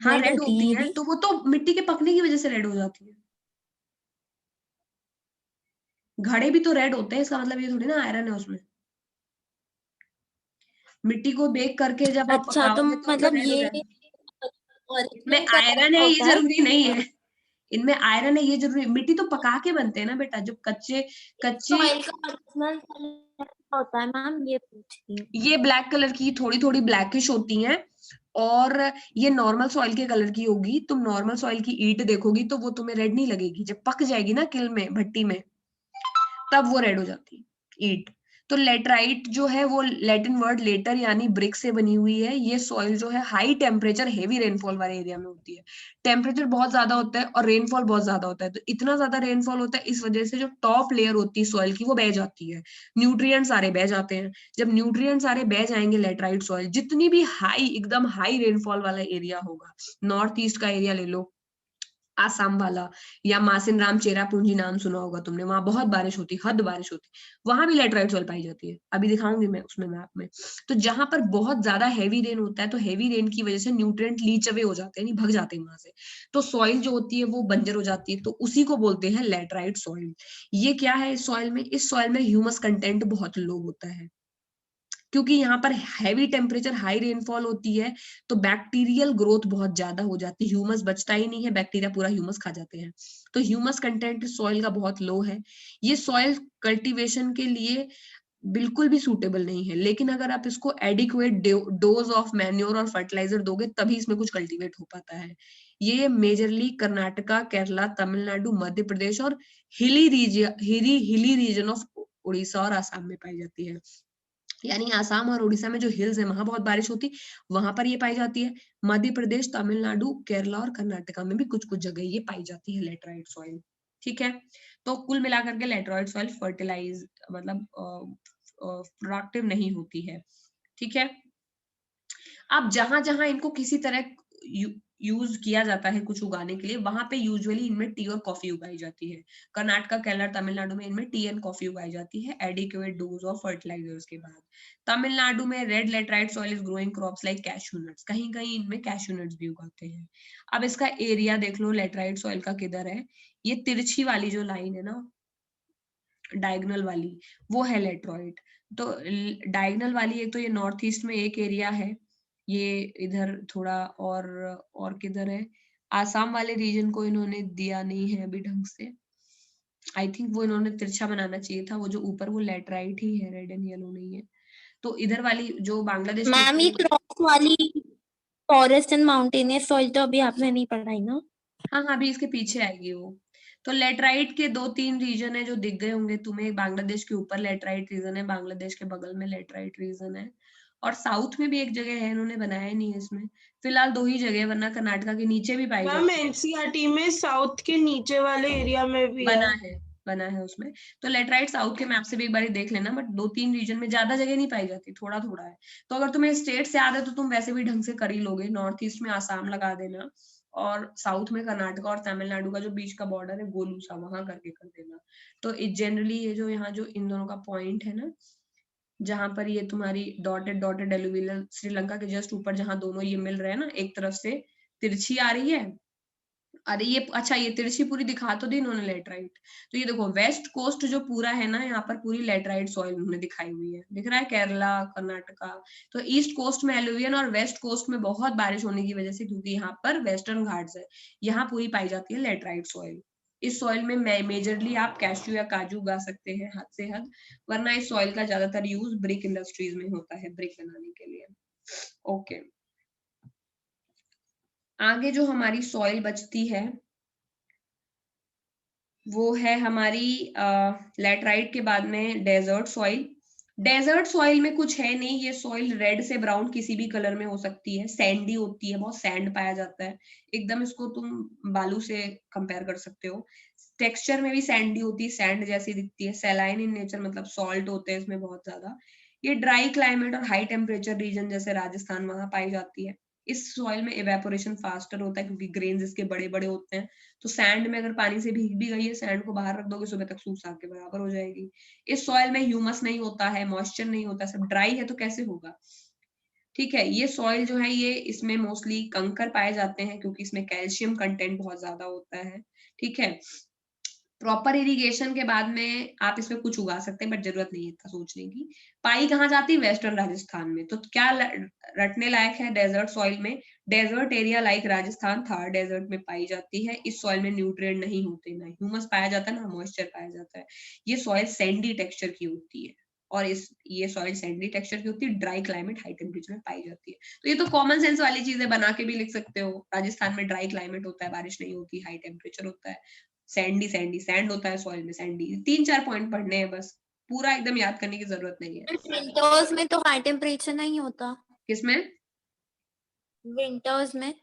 हाँ रेड रेड होती है होती ये है, भी। तो वो तो मिट्टी के पकने की वजह से रेड हो जाती है। घड़े भी तो रेड होते हैं, इसका मतलब ये थोड़ी ना आयरन है उसमें। मिट्टी को बेक करके जब आप अच्छा, तो पकाओगे तो मतलब रेड हो ये जाएगा। इसमें ओरिजिन कलर आयरन क्या है ये होता है? जरूरी नहीं है। इनमें आयरन है, ये जरूरी। मिट्टी तो पका के बनते हैं ना बेटा, जब कच्चे सॉइल का ओरिजिनल होता है मैम, ये पूछ रही हूँ। ये ब्लैक कलर की थोड़ी थोड़ी ब्लैकिश होती हैं, और ये नॉर्मल सॉइल के कलर की होगी। तुम नॉर्मल सॉइल की ईंट देखोगी तो वो तुम्हें रेड नहीं लगेगी, जब पक जाएगी ना किल में, भट्टी में, तब वो रेड हो जाती है ईंट। तो लेटराइट जो है वो लैटिन वर्ड लेटर यानी ब्रिक से बनी हुई है। ये सॉइल जो है हाई टेम्परेचर हेवी रेनफॉल वाले एरिया में होती है। टेम्परेचर बहुत ज्यादा होता है और रेनफॉल बहुत ज्यादा होता है, तो इतना ज्यादा रेनफॉल होता है, इस वजह से जो टॉप लेयर होती है सॉइल की वो बह जाती है, न्यूट्रिएंट सारे बह जाते हैं। जब न्यूट्रिएंट सारे बह जाएंगे लेटराइट सॉइल, जितनी भी हाई एकदम हाई रेनफॉल वाला एरिया होगा, नॉर्थ ईस्ट का एरिया ले लो, आसाम वाला, या मासिन राम चेरापूंजी नाम सुना होगा तुमने, वहां बहुत बारिश होती, हद बारिश होती, वहां भी लेटराइट सॉइल पाई जाती है। अभी दिखाऊंगी मैं उसमें मैप में। तो जहां पर बहुत ज्यादा हैवी रेन होता है, तो हैवी रेन की वजह से न्यूट्रिएंट लीच अवे हो जाते हैं, नहीं भग जाते हैं वहां से, तो सॉइल जो होती है वो बंजर हो जाती है, तो उसी को बोलते हैं लेटराइट सॉइल। ये क्या है इस सॉइल में? इस सॉइल में ह्यूमस कंटेंट बहुत लो होता है, क्योंकि यहाँ पर हैवी टेम्परेचर हाई रेनफॉल होती है, तो बैक्टीरियल ग्रोथ बहुत ज्यादा हो जाती है, ह्यूमस बचता ही नहीं है, बैक्टीरिया पूरा ह्यूमस खा जाते हैं। तो ह्यूमस कंटेंट सॉइल का बहुत लो है। ये सॉइल कल्टीवेशन के लिए बिल्कुल भी सूटेबल नहीं है, लेकिन अगर आप इसको एडिक्वेट डोज ऑफ मैन्योर और फर्टिलाइजर दोगे तभी इसमें कुछ कल्टीवेट हो पाता है। ये मेजरली कर्नाटका, केरला, तमिलनाडु, मध्य प्रदेश और हिली रीजन ऑफ उड़ीसा और आसाम में पाई जाती है। यानी आसाम और उड़ीसा में जो हिल्स है वहां बहुत बारिश होती, वहां पर ये पाई जाती है। मध्य प्रदेश, तमिलनाडु, केरला और कर्नाटका में भी कुछ कुछ जगह ये पाई जाती है लेटराइट सॉइल। ठीक है, तो कुल मिलाकर के लेटराइट सॉइल फर्टिलाइज मतलब प्रोडक्टिव नहीं होती है। ठीक है, अब जहां जहां इनको किसी तरह यूज किया जाता है कुछ उगाने के लिए, वहां पे यूजुअली इनमें टी और कॉफी उगाई जाती है। कर्नाटका, केरला, तमिलनाडु में इनमें टी एंड कॉफी उगाई जाती है एडिक्वेट डोज ऑफ फर्टिलाइजर्स के बाद। तमिलनाडु में red laterite soil is growing crops like cashew nuts, कहीं कहीं इनमें कैश्यू नट्स भी उगाते हैं। अब इसका एरिया देख लो लेटराइट सॉइल का किधर है। ये तिरछी वाली जो लाइन है ना, डायगोनल वाली, वो है लेटराइट। तो डायगोनल वाली एक तो ये नॉर्थ ईस्ट में एक एरिया है, ये इधर थोड़ा, और किधर है, आसाम वाले रीजन को इन्होंने दिया नहीं है अभी ढंग से। आई थिंक वो इन्होंने तिरछा बनाना चाहिए था, वो जो ऊपर वो लेटराइट ही है, रेड एंड येलो नहीं है। तो इधर वाली जो बांग्लादेश के मैम ये ऊपर, क्रॉस वाली फॉरेस्ट एंड माउंटेनियस सॉइल तो अभी आपने नहीं पढ़ाई ना? हाँ हाँ अभी इसके पीछे आएगी वो। तो लेटराइट के 2-3 रीजन है जो दिख गए होंगे तुम्हें। बांग्लादेश के ऊपर लेटराइट रीजन है, बांग्लादेश के बगल में लेटराइट रीजन है, और साउथ में भी एक जगह है, इन्होंने बनाया नहीं है इसमें। फिलहाल 2 ही जगह है, वरना कर्नाटका के नीचे भी पाई मैम जाती है। एनसीईआरटी में साउथ के नीचे वाले एरिया में भी बना है। है, बना है उसमें। तो लेटराइट साउथ के मैप से भी एक बार देख लेना, बट 2-3 रीजन में, ज्यादा जगह नहीं पाई जाती, थोड़ा थोड़ा है। तो अगर तुम्हें स्टेट से याद है तो तुम वैसे भी ढंग से कर ही लोगे। नॉर्थ ईस्ट में आसाम लगा देना, और साउथ में कर्नाटका और तमिलनाडु का जो बीच का बॉर्डर है गोलूसा, वहां करके कर देना। तो जनरली ये जो यहाँ जो इन दोनों का पॉइंट है ना, जहां पर ये तुम्हारी डॉटेड डॉटेड एलुवियल, श्रीलंका के जस्ट ऊपर जहां दोनों ये मिल रहे हैं ना, एक तरफ से तिरछी आ रही है, अरे ये अच्छा, ये तिरछी पूरी दिखा तो दी इन्होंने लेटराइट। तो ये देखो वेस्ट कोस्ट जो पूरा है ना, यहाँ पर पूरी लेटराइट सॉइल उन्होंने दिखाई हुई है, दिख रहा है, केरला, कर्नाटका। तो ईस्ट कोस्ट में एलुवियन और वेस्ट कोस्ट में बहुत बारिश होने की वजह से, क्योंकि यहाँ पर वेस्टर्न घाट्स है, यहाँ पूरी पाई जाती है लेटराइट सॉइल। इस सॉइल में मेजरली आप कैश्यू या काजू उगा सकते हैं हद से हद, वरना इस सॉइल का ज्यादातर यूज ब्रिक इंडस्ट्रीज में होता है, ब्रिक बनाने के लिए। ओके, आगे जो हमारी सॉइल बचती है वो है हमारी लेटराइट के बाद में डेजर्ट सॉइल। डेजर्ट सॉइल में कुछ है नहीं, ये सॉइल रेड से ब्राउन किसी भी कलर में हो सकती है, सैंडी होती है, बहुत सैंड पाया जाता है एकदम, इसको तुम बालू से कंपेयर कर सकते हो। टेक्सचर में भी सैंडी होती है, सैंड जैसी दिखती है, सैलाइन इन नेचर, मतलब सॉल्ट होते हैं इसमें बहुत ज्यादा। ये ड्राई क्लाइमेट और हाई टेम्परेचर रीजन जैसे राजस्थान वहां पाई जाती है। इस सॉइल में इवेपोरेशन फास्टर होता है क्योंकि ग्रेन्स इसके बड़े बड़े होते हैं। तो सैंड में अगर पानी से भीग भी गई है, सैंड को बाहर रख दोगे सुबह तक सूखा के बराबर हो जाएगी। इस सॉइल में ह्यूमस नहीं होता है, मॉइस्चर नहीं होता, सब ड्राई है, तो कैसे होगा? ठीक है, ये सॉइल जो है ये इसमें मोस्टली कंकर पाए जाते हैं क्योंकि इसमें कैल्शियम कंटेंट बहुत ज्यादा होता है। ठीक है, प्रॉपर इरिगेशन के बाद में आप इसमें कुछ उगा सकते हैं, बट जरूरत नहीं है इतना सोचने की। पाई कहाँ जाती है? वेस्टर्न राजस्थान में। तो क्या रटने लायक है डेजर्ट सॉइल में? Desert area like Rajasthan Thar desert में पाई जाती है। इस सॉइल में न्यूट्रिएंट नहीं होते, ना ह्यूमस पाया जाता है, ना मॉइस्चर पाया जाता है। ये सॉइल सैंडी टेक्सचर की होती है, और ये सॉइल सैंडी टेक्सचर की होती है, ड्राई क्लाइमेट हाई टेम्परेचर में पाई जाती है। तो ये तो कॉमन सेंस वाली चीजें बना के भी लिख सकते हो। राजस्थान में ड्राई क्लाइमेट होता है, बारिश नहीं होती, हाई टेम्परेचर होता है, सैंड होता है सॉइल में, सैंडी। 3-4 पॉइंट पढ़ने हैं बस, पूरा एकदम याद करने की जरूरत नहीं है। विंटर्स में तो हाई टेम्परेचर नहीं होता। किसमें? विंटर्स में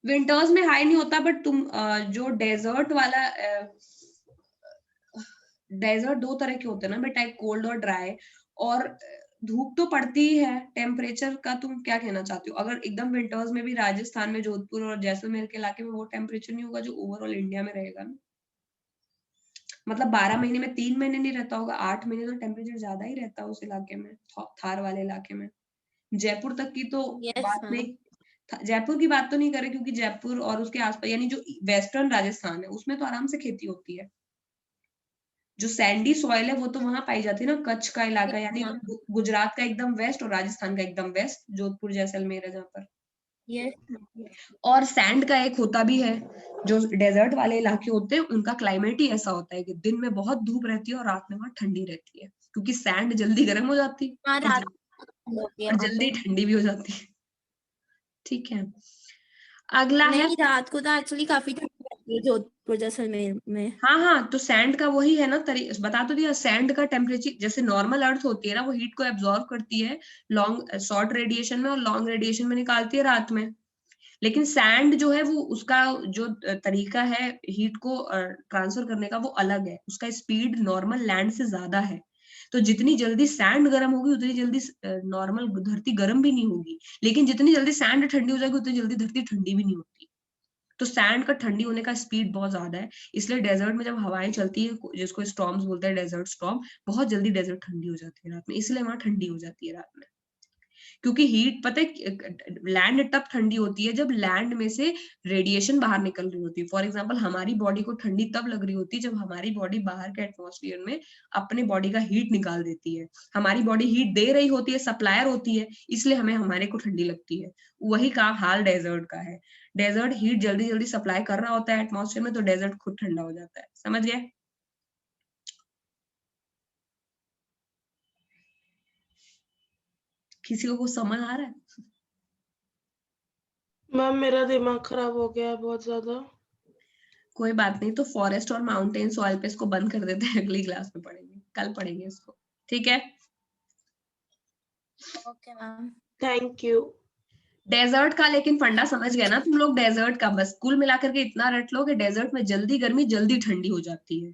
विंटर्स में हाई नहीं होता, बट तुम जो डेजर्ट वाला डेजर्ट 2 तरह के होते हैं ना बेटा, एक कोल्ड और ड्राई। और धूप तो पड़ती ही है। टेम्परेचर का तुम क्या कहना चाहते हो? अगर एकदम विंटर्स में भी राजस्थान में जोधपुर और जैसलमेर के इलाके में वो टेम्परेचर नहीं होगा जो ओवरऑल इंडिया में रहेगा ना। मतलब 12 महीने में 3 महीने नहीं रहता होगा, 8 महीने तो टेम्परेचर ज्यादा ही रहता है उस इलाके में, थार वाले इलाके में। जयपुर तक की तो यस बात नहीं, जयपुर की बात तो नहीं करें, क्योंकि जयपुर और उसके आसपास यानी जो वेस्टर्न राजस्थान है उसमें तो आराम से खेती होती है। जो सैंडी सॉइल है वो तो वहां पाई जाती है ना, कच्छ का इलाका, यानी गुजरात का एकदम वेस्ट और राजस्थान का एकदम वेस्ट, जोधपुर जैसलमेर है जहाँ पर। यस। और सैंड का एक होता भी है, जो डेजर्ट वाले इलाके होते हैं उनका क्लाइमेट ही ऐसा होता है कि दिन में बहुत धूप रहती है और रात में वहां ठंडी रहती है, क्योंकि सैंड जल्दी गर्म हो जाती है हाँ, और रात होती है और वहाँ जल्दी पे। ठंडी भी हो जाती है। ठीक है, अगला है। नहीं, रात को तो एक्चुअली काफी ठंडी रहती है जोधपुर जैसलमेर में। हाँ, तो सैंड का वही है ना, बता तो दिया। सैंड का टेम्परेचर जैसे नॉर्मल अर्थ होती है ना, वो हीट को एब्जॉर्ब करती है लॉन्ग शॉर्ट रेडिएशन में और लॉन्ग रेडिएशन में निकालती है रात में। लेकिन सैंड जो है वो उसका जो तरीका है हीट को ट्रांसफर करने का वो अलग है, उसका स्पीड नॉर्मल लैंड से ज्यादा है। तो जितनी जल्दी सैंड गर्म होगी उतनी जल्दी नॉर्मल धरती गर्म भी नहीं होगी, लेकिन जितनी जल्दी सैंड ठंडी हो जाएगी उतनी जल्दी धरती ठंडी भी नहीं होती। तो सैंड का ठंडी होने का स्पीड बहुत ज्यादा है, इसलिए डेजर्ट में जब हवाएं चलती है, जिसको स्टॉर्म्स बोलते हैं, डेजर्ट स्टॉर्म, बहुत जल्दी डेजर्ट ठंडी हो जाती है रात में, इसलिए वहां ठंडी हो जाती है रात में। क्योंकि हीट, पता है लैंड तब ठंडी होती है जब लैंड में से रेडिएशन बाहर निकल रही होती है। फॉर एग्जांपल हमारी बॉडी को ठंडी तब लग रही होती है जब हमारी बॉडी बाहर के एटमॉस्फेयर में अपने बॉडी का हीट निकाल देती है। हमारी बॉडी हीट दे रही होती है, सप्लायर होती है, इसलिए हमें हमारे को ठंडी लगती है। वही का हाल डेजर्ट का है। डेजर्ट हीट जल्दी जल्दी सप्लाई कर रहा होता है एटमॉस्फेयर में, तो डेजर्ट खुद ठंडा हो जाता है। समझ गए? किसी को कुछ समझ आ रहा है? मैम मेरा दिमाग खराब हो गया है बहुत ज्यादा। कोई बात नहीं, तो फॉरेस्ट और माउंटेन सॉइल पे इसको बंद कर देते हैं, अगली क्लास में पढ़ेंगे, कल पढ़ेंगे इसको। ठीक है, okay ma'am. Thank you. Desert का लेकिन फंडा समझ गए ना तुम लोग? डेजर्ट का बस कुल मिलाकर के इतना रट लो कि डेजर्ट में जल्दी गर्मी जल्दी ठंडी हो जाती है,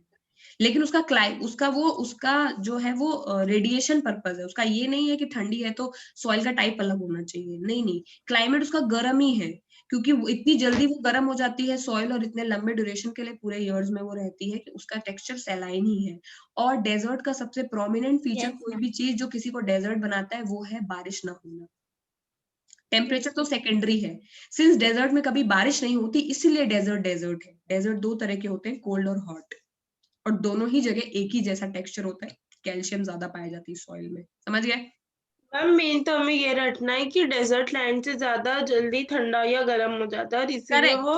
लेकिन उसका जो है वो रेडिएशन पर्पज है उसका। ये नहीं है कि ठंडी है तो सॉइल का टाइप अलग होना चाहिए, नहीं नहीं, क्लाइमेट उसका गर्म ही है, क्योंकि वो इतनी जल्दी वो गर्म हो जाती है सॉइल, और इतने लंबे ड्यूरेशन के लिए पूरे ईयर्स में वो रहती है कि उसका टेक्सचर सैलाइन ही है। और डेजर्ट का सबसे प्रोमिनेंट फीचर, Yes, कोई भी चीज जो किसी को डेजर्ट बनाता है, वो है बारिश ना होना। टेम्परेचर तो सेकेंडरी है, सिंस डेजर्ट में कभी बारिश नहीं होती, इसीलिए डेजर्ट डेजर्ट है। डेजर्ट 2 तरह के होते हैं, कोल्ड और हॉट, और दोनों ही जगह एक ही जैसा टेक्सचर होता है, कैल्शियम ज्यादा पाई जाती है सॉइल में। समझ गए? मैम मेन तो हमें ये रटना है कि डेजर्ट लैंड से ज्यादा जल्दी ठंडा या गर्म हो जाता है और इसीलिए करेक्ट। वो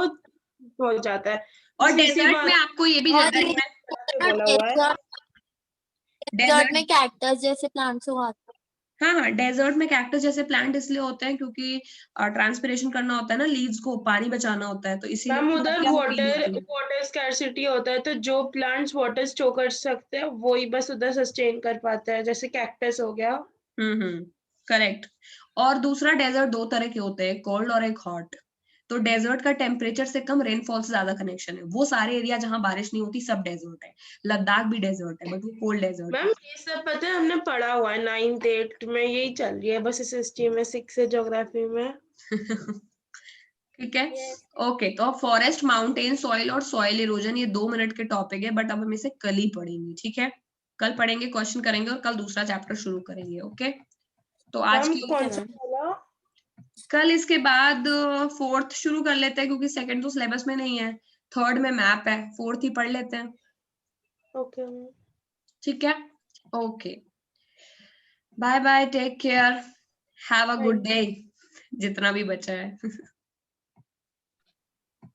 हो जाता है। और बस इसी डेजर्ट बात में आपको ये भी और जानना है, से बोला हुआ है। डेजर्ट में डेजर्ट, कैक्टस जैसे प्लांट्स उगाते हाँ, डेजर्ट में कैक्टस जैसे प्लांट इसलिए होते हैं क्योंकि ट्रांसपिरेशन करना होता है ना, लीव्स को पानी बचाना होता है, तो इसीलिए मैम उधर पत्तियां ग्रीन वाटर होती है। वाटर स्कैरसिटी होता है, तो जो प्लांट्स वाटर स्टोर कर सकते हैं वही बस उधर सस्टेन कर पाता है, जैसे कैक्टस हो गया। करेक्ट। और दूसरा, डेजर्ट 2 तरह के होते हैं, कोल्ड और एक हॉट। तो डेजर्ट का टेम्परेचर से कम रेनफॉल से ज्यादा कनेक्शन है। वो सारे एरिया जहां बारिश नहीं होती सब डेजर्ट है। लद्दाख भी डेजर्ट है, बट वो कोल्ड डेजर्ट मैम ये सब पता है, हमने पढ़ा हुआ है 9th 8th में, यही चल रही है बस इस हिस्ट्री में, 6 से ज्योग्राफी में। है। ठीक है, हैं। ओके। तो अब फॉरेस्ट, माउंटेन सॉइल और सॉइल इरोजन, ये 2 मिनट के टॉपिक है, बट अब हम इसे कल ही पढ़ेंगे। ठीक है, कल पढ़ेंगे, क्वेश्चन करेंगे और कल दूसरा चैप्टर शुरू करेंगे। ओके, तो आज मैम की कौन सा वाला? कल इसके बाद 4th शुरू कर लेते हैं, क्योंकि 2nd तो सिलेबस में नहीं है, 3rd में मैप है, 4th ही पढ़ लेते हैं। ओके ठीक है, okay, bye bye, take care, have a good day, जितना भी बचा है।